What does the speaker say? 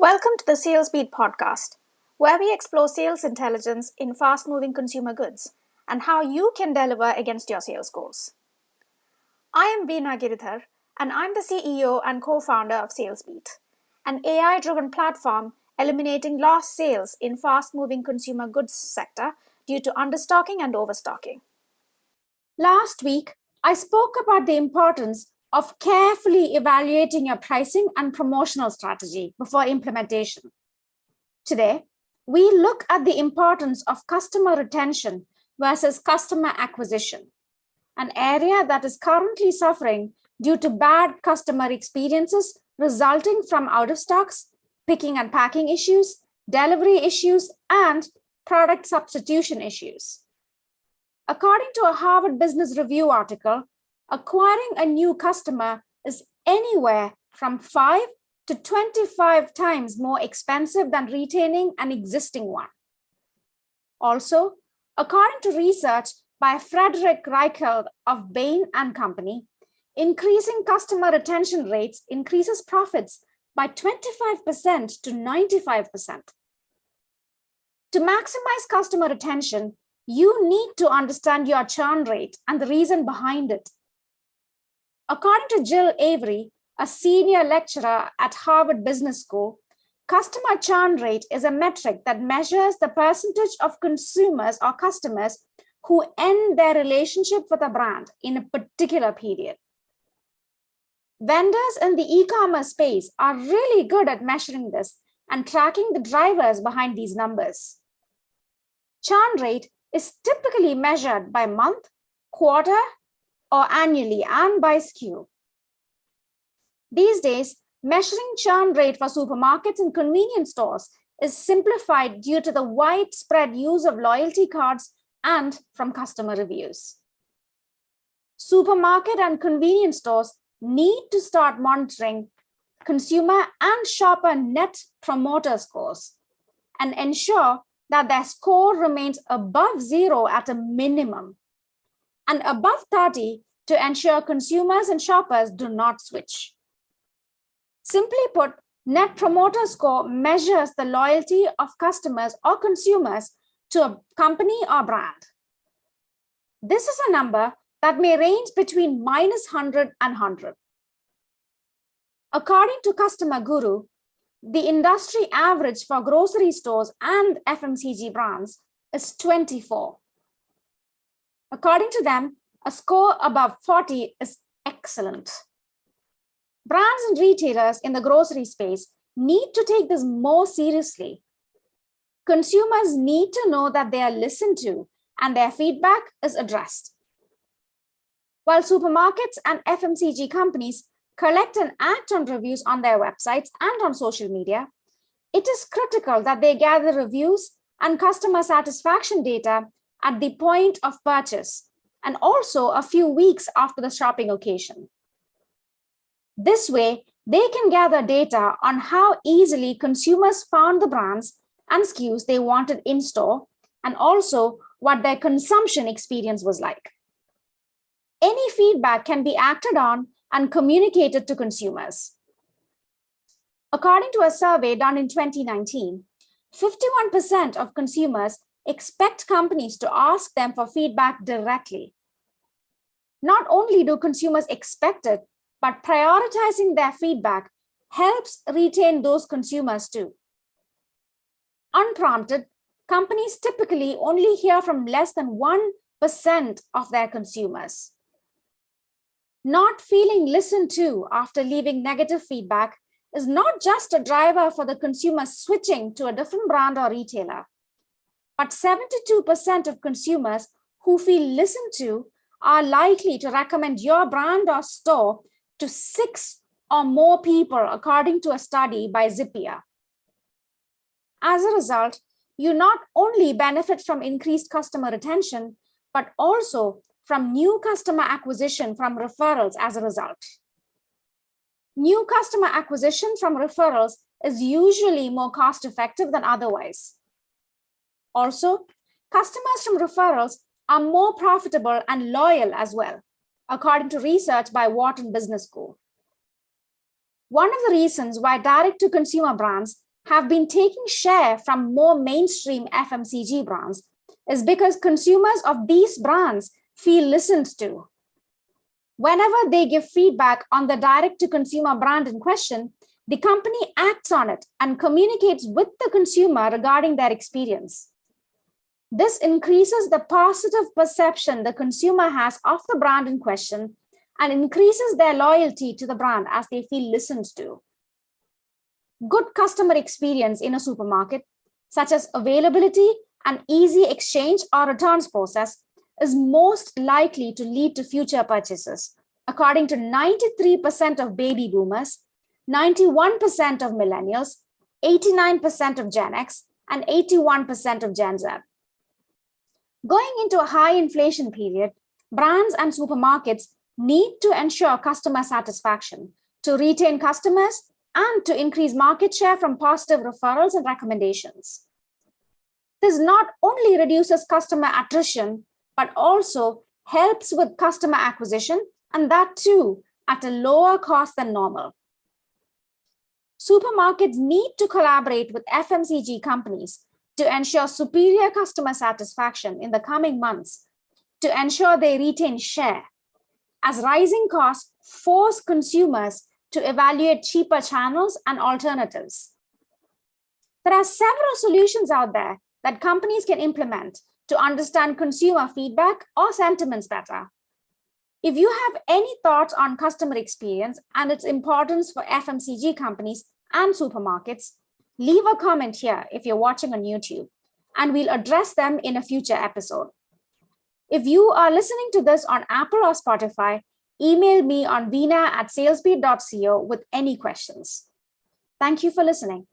Welcome to the Sales Beat podcast, where we explore sales intelligence in fast-moving consumer goods and how you can deliver against your sales goals. I am Veena Giridhar, and I'm the CEO and co-founder of SalesBeat, an AI-driven platform eliminating lost sales in fast-moving consumer goods sector due to understocking and overstocking. Last week, I spoke about the importance of carefully evaluating your pricing and promotional strategy before implementation. Today, we look at the importance of customer retention versus customer acquisition, an area that is currently suffering due to bad customer experiences resulting from out of stocks, picking and packing issues, delivery issues, and product substitution issues. According to a Harvard Business Review article, acquiring a new customer is anywhere from 5 to 25 times more expensive than retaining an existing one. Also, according to research by Frederick Reichheld of Bain & Company, increasing customer retention rates increases profits by 25% to 95%. To maximize customer retention, you need to understand your churn rate and the reason behind it. According to Jill Avery, a senior lecturer at Harvard Business School, customer churn rate is a metric that measures the percentage of consumers or customers who end their relationship with a brand in a particular period. Vendors in the e-commerce space are really good at measuring this and tracking the drivers behind these numbers. Churn rate is typically measured by month, quarter, or annually and by SKU. These days, measuring churn rate for supermarkets and convenience stores is simplified due to the widespread use of loyalty cards and from customer reviews. Supermarket and convenience stores need to start monitoring consumer and shopper net promoter scores and ensure that their score remains above 0 at a minimum and above 30 to ensure consumers and shoppers do not switch. Simply put, Net Promoter Score measures the loyalty of customers or consumers to a company or brand. This is a number that may range between -100 and 100. According to Customer Guru, the industry average for grocery stores and FMCG brands is 24. According to them, a score above 40 is excellent. Brands and retailers in the grocery space need to take this more seriously. Consumers need to know that they are listened to and their feedback is addressed. While supermarkets and FMCG companies collect and act on reviews on their websites and on social media, it is critical that they gather reviews and customer satisfaction data at the point of purchase and also a few weeks after the shopping occasion. This way, they can gather data on how easily consumers found the brands and SKUs they wanted in store and also what their consumption experience was like. Any feedback can be acted on and communicated to consumers. According to a survey done in 2019, 51% of consumers expect companies to ask them for feedback directly. Not only do consumers expect it, but prioritizing their feedback helps retain those consumers too. Unprompted, companies typically only hear from less than 1% of their consumers. Not feeling listened to after leaving negative feedback is not just a driver for the consumer switching to a different brand or retailer, but 72% of consumers who feel listened to are likely to recommend your brand or store to 6 or more people, according to a study by Zippia. As a result, you not only benefit from increased customer retention, but also from new customer acquisition from referrals as a result. New customer acquisition from referrals is usually more cost-effective than otherwise. Also, customers from referrals are more profitable and loyal as well, according to research by Wharton Business School. One of the reasons why direct-to-consumer brands have been taking share from more mainstream FMCG brands is because consumers of these brands feel listened to. Whenever they give feedback on the direct-to-consumer brand in question, the company acts on it and communicates with the consumer regarding their experience. This increases the positive perception the consumer has of the brand in question and increases their loyalty to the brand as they feel listened to. Good customer experience in a supermarket, such as availability and easy exchange or returns process, is most likely to lead to future purchases, according to 93% of baby boomers, 91% of millennials, 89% of Gen X, and 81% of Gen Z. Going into a high inflation period, brands and supermarkets need to ensure customer satisfaction to retain customers and to increase market share from positive referrals and recommendations. This not only reduces customer attrition, but also helps with customer acquisition, and that too at a lower cost than normal. Supermarkets need to collaborate with FMCG companies to ensure superior customer satisfaction in the coming months to ensure they retain share, as rising costs force consumers to evaluate cheaper channels and alternatives. There are several solutions out there that companies can implement to understand consumer feedback or sentiments better. If you have any thoughts on customer experience and its importance for FMCG companies and supermarkets, leave a comment here if you're watching on YouTube, and we'll address them in a future episode. If you are listening to this on Apple or Spotify, email me on veena@salesbeat.co with any questions. Thank you for listening.